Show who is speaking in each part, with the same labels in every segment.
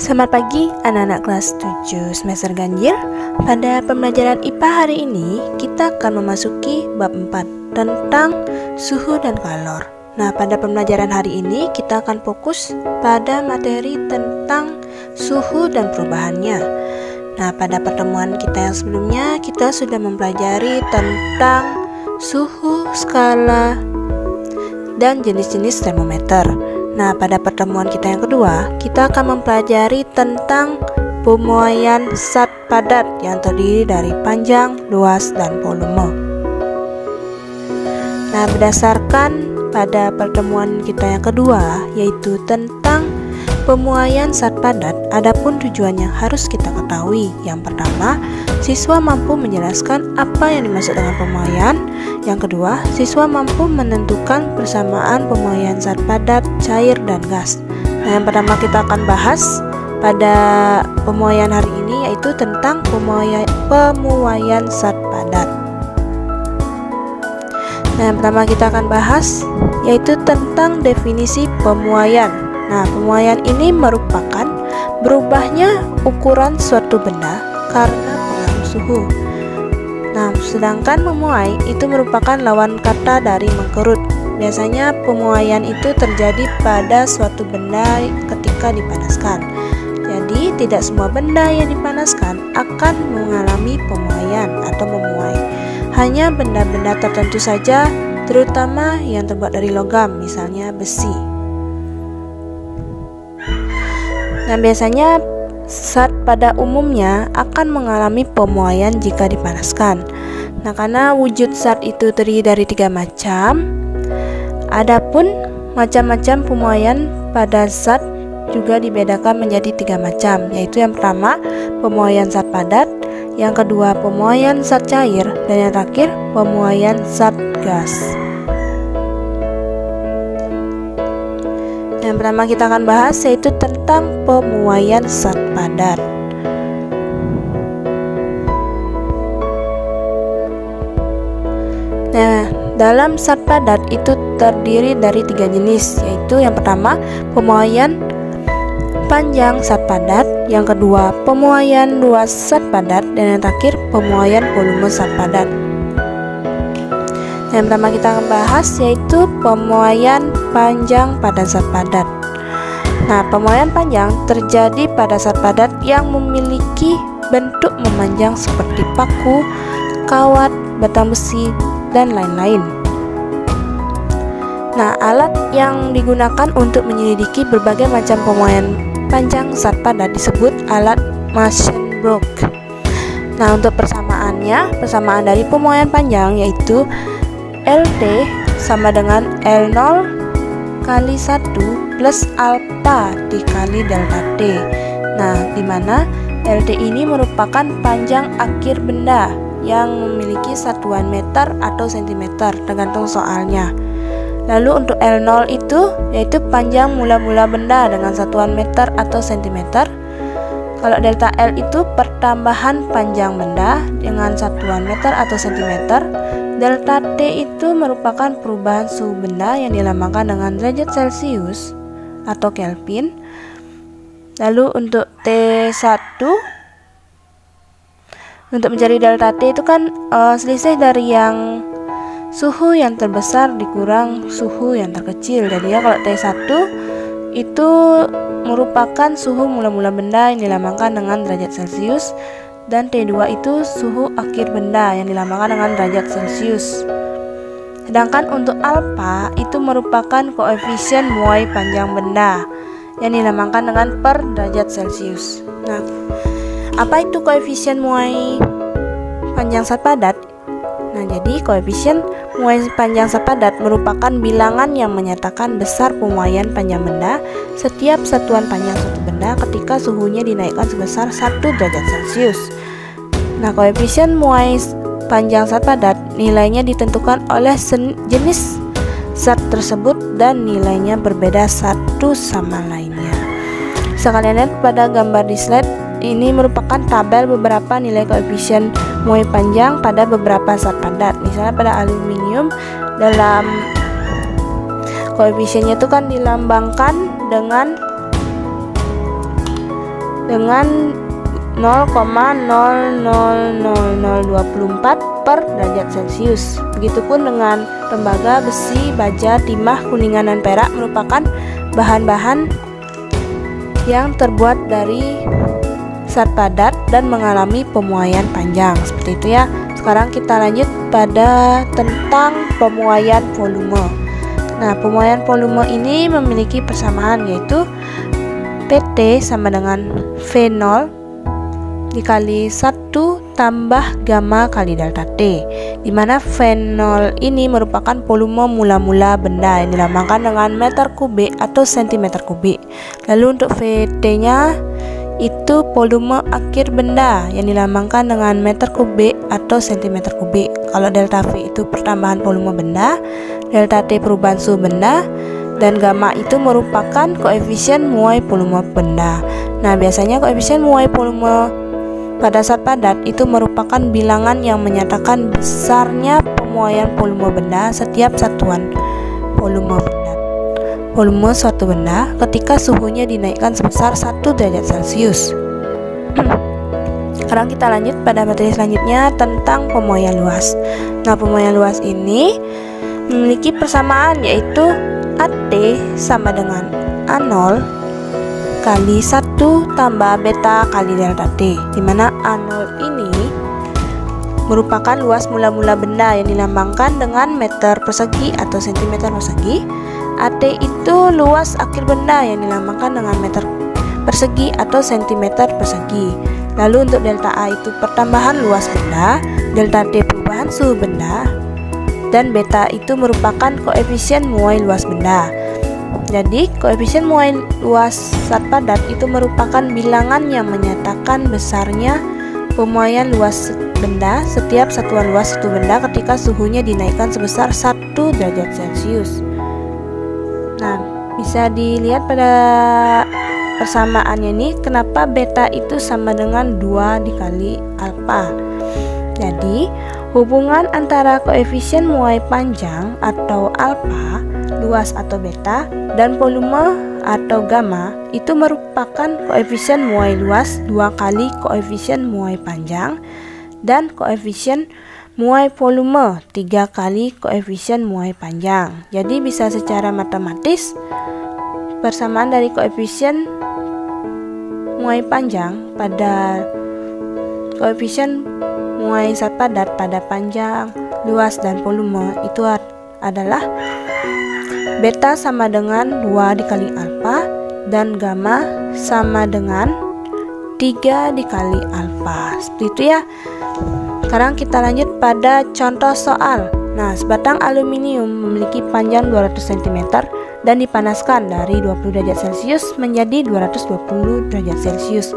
Speaker 1: Selamat pagi anak-anak kelas 7 semester ganjil. Pada pembelajaran IPA hari ini kita akan memasuki bab 4 tentang suhu dan kalor. Nah, pada pembelajaran hari ini kita akan fokus pada materi tentang suhu dan perubahannya. Nah, pada pertemuan kita yang sebelumnya kita sudah mempelajari tentang suhu, skala, dan jenis-jenis termometer. Nah, pada pertemuan kita yang kedua, kita akan mempelajari tentang pemuaian zat padat yang terdiri dari panjang, luas, dan volume. Nah, berdasarkan pada pertemuan kita yang kedua, yaitu tentang pemuaian zat padat, adapun tujuan yang harus kita ketahui. Yang pertama, siswa mampu menjelaskan apa yang dimaksud dengan pemuaian. Yang kedua, siswa mampu menentukan persamaan pemuaian zat padat, cair, dan gas. Nah, yang pertama kita akan bahas pada pemuaian hari ini yaitu tentang pemuaian zat padat. Nah, yang pertama kita akan bahas yaitu tentang definisi pemuaian. Nah, pemuaian ini merupakan berubahnya ukuran suatu benda karena pengaruh suhu. Nah, sedangkan memuai itu merupakan lawan kata dari mengkerut. Biasanya pemuaian itu terjadi pada suatu benda ketika dipanaskan. Jadi, tidak semua benda yang dipanaskan akan mengalami pemuaian atau memuai. Hanya benda-benda tertentu saja, terutama yang terbuat dari logam, misalnya besi. Nah, biasanya zat pada umumnya akan mengalami pemuaian jika dipanaskan. Nah, karena wujud zat itu terdiri dari 3 macam, adapun macam-macam pemuaian pada zat juga dibedakan menjadi 3 macam, yaitu yang pertama pemuaian zat padat, yang kedua pemuaian zat cair, dan yang terakhir pemuaian zat gas. Yang pertama kita akan bahas yaitu tentang pemuaian zat padat. Nah, dalam zat padat itu terdiri dari 3 jenis, yaitu yang pertama pemuaian panjang zat padat, yang kedua pemuaian luas zat padat, dan yang terakhir pemuaian volume zat padat. Yang pertama kita akan bahas yaitu pemuaian panjang pada zat padat. Nah, pemuaian panjang terjadi pada zat padat yang memiliki bentuk memanjang seperti paku, kawat, batang besi, dan lain-lain. Nah, alat yang digunakan untuk menyelidiki berbagai macam pemuaian panjang zat padat disebut alat Massenburg. Nah, untuk persamaannya, persamaan dari pemuaian panjang yaitu LT sama dengan L0 kali 1 plus alpha dikali delta T. Nah, di mana LT ini merupakan panjang akhir benda yang memiliki satuan meter atau sentimeter tergantung soalnya. Lalu untuk L0 itu yaitu panjang mula-mula benda dengan satuan meter atau sentimeter. Kalau delta L itu pertambahan panjang benda dengan satuan meter atau sentimeter. Delta T itu merupakan perubahan suhu benda yang dilambangkan dengan derajat Celcius atau Kelvin. Lalu untuk T1, untuk mencari delta T itu kan selisih dari yang suhu yang terbesar dikurang suhu yang terkecil. Jadi ya, kalau T1 itu merupakan suhu mula-mula benda yang dilambangkan dengan derajat Celcius, dan T2 itu suhu akhir benda yang dilambangkan dengan derajat Celcius. Sedangkan untuk alpha itu merupakan koefisien muai panjang benda yang dilambangkan dengan per derajat Celcius. Nah, apa itu koefisien muai panjang zat padat? Nah, jadi koefisien muai panjang zat padat merupakan bilangan yang menyatakan besar pemuaian panjang benda setiap satuan panjang suatu benda ketika suhunya dinaikkan sebesar 1 derajat Celcius. Nah, koefisien muai panjang zat padat nilainya ditentukan oleh jenis zat tersebut dan nilainya berbeda satu sama lainnya. Bisa kalian lihat pada gambar di slide. Ini merupakan tabel beberapa nilai koefisien muai panjang pada beberapa zat padat. Misalnya pada aluminium, dalam koefisiennya itu kan dilambangkan dengan dengan 0,000024 per derajat Celcius. Begitupun dengan tembaga, besi, baja, timah, kuningan, dan perak merupakan bahan-bahan yang terbuat dari zat padat dan mengalami pemuaian panjang. Seperti itu ya. Sekarang kita lanjut pada tentang pemuaian volume. Nah, pemuaian volume ini memiliki persamaan, yaitu PT sama dengan V0 dikali 1 tambah gamma kali delta T, dimana V0 ini merupakan volume mula-mula benda yang dilambangkan dengan meter kubik atau sentimeter kubik. Lalu untuk VT nya itu volume akhir benda yang dilambangkan dengan meter kubik atau sentimeter kubik. Kalau delta V itu pertambahan volume benda, delta T perubahan suhu benda, dan gamma itu merupakan koefisien muai volume benda. Nah, biasanya koefisien muai volume pada zat padat itu merupakan bilangan yang menyatakan besarnya pemuaian volume benda setiap satuan volume suatu benda ketika suhunya dinaikkan sebesar 1 derajat Celcius. Sekarang kita lanjut pada materi selanjutnya tentang pemuaian luas. Nah, pemuaian luas ini memiliki persamaan, yaitu AT sama dengan A0 kali 1 tambah beta kali delta T, dimana A0 ini merupakan luas mula-mula benda yang dilambangkan dengan meter persegi atau sentimeter persegi. AT itu luas akhir benda yang dilambangkan dengan meter persegi atau sentimeter persegi. Lalu untuk delta A itu pertambahan luas benda, delta T perubahan suhu benda, dan beta itu merupakan koefisien muai luas benda. Jadi, koefisien muai luas zat padat itu merupakan bilangan yang menyatakan besarnya pemuaian luas benda setiap satuan luas suatu benda ketika suhunya dinaikkan sebesar 1 derajat Celcius. Nah, bisa dilihat pada persamaannya ini, kenapa beta itu sama dengan 2 dikali alfa. Jadi, hubungan antara koefisien muai panjang atau alfa, luas atau beta, dan volume atau gamma itu merupakan koefisien muai luas 2 kali koefisien muai panjang dan koefisien muai volume 3 kali koefisien muai panjang. Jadi bisa secara matematis persamaan dari koefisien muai panjang pada koefisien muai zat padat pada panjang, luas, dan volume itu adalah beta sama dengan 2 dikali alfa dan gamma sama dengan 3 dikali alfa. Seperti itu ya. Sekarang kita lanjut pada contoh soal. Nah, sebatang aluminium memiliki panjang 200 cm dan dipanaskan dari 20 derajat Celcius menjadi 220 derajat Celcius.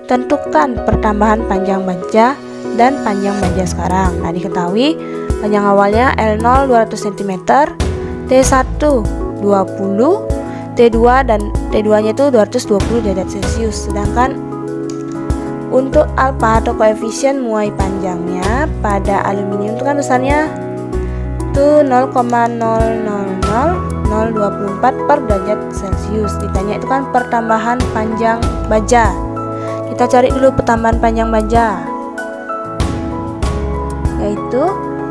Speaker 1: Tentukan pertambahan panjang baja dan panjang baja sekarang. Nah, diketahui panjang awalnya L0 200 cm, T1 20, T2 dan T2 nya itu 220 derajat Celcius. Sedangkan untuk alfa atau koefisien muai panjangnya pada aluminium itu kan besarnya itu 0,000024 per derajat Celcius. Ditanya itu kan pertambahan panjang baja. Kita cari dulu pertambahan panjang baja, yaitu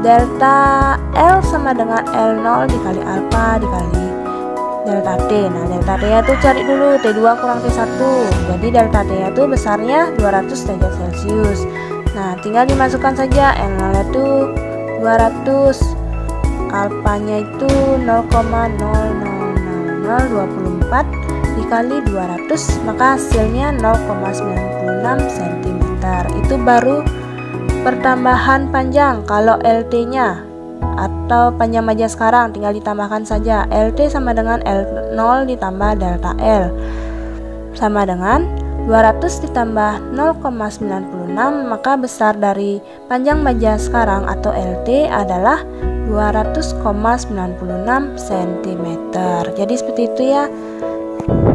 Speaker 1: delta L sama dengan L0 dikali alfa dikali delta T. Nah, delta T itu cari dulu, T2 kurang T1. Jadi delta T itu besarnya 200 derajat Celcius. Nah, tinggal dimasukkan saja, L0 itu 200, alfanya itu 0,000024 dikali 200, maka hasilnya 0,96 cm. Itu baru pertambahan panjang. Kalau LT nya atau panjang baja sekarang tinggal ditambahkan saja, LT sama dengan L0 ditambah delta L sama dengan 200 ditambah 0,96, maka besar dari panjang baja sekarang atau LT adalah 200,96 cm. Jadi seperti itu ya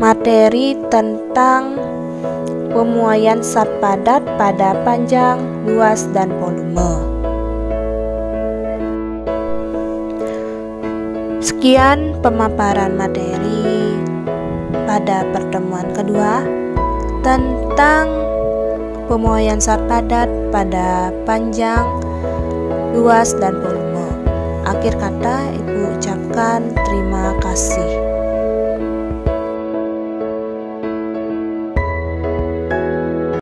Speaker 1: materi tentang pemuaian zat padat pada panjang, luas, dan volume. Sekian pemaparan materi pada pertemuan kedua. tentang pemuaian syarat padat pada panjang, luas, dan volume. Akhir kata, Ibu ucapkan terima kasih.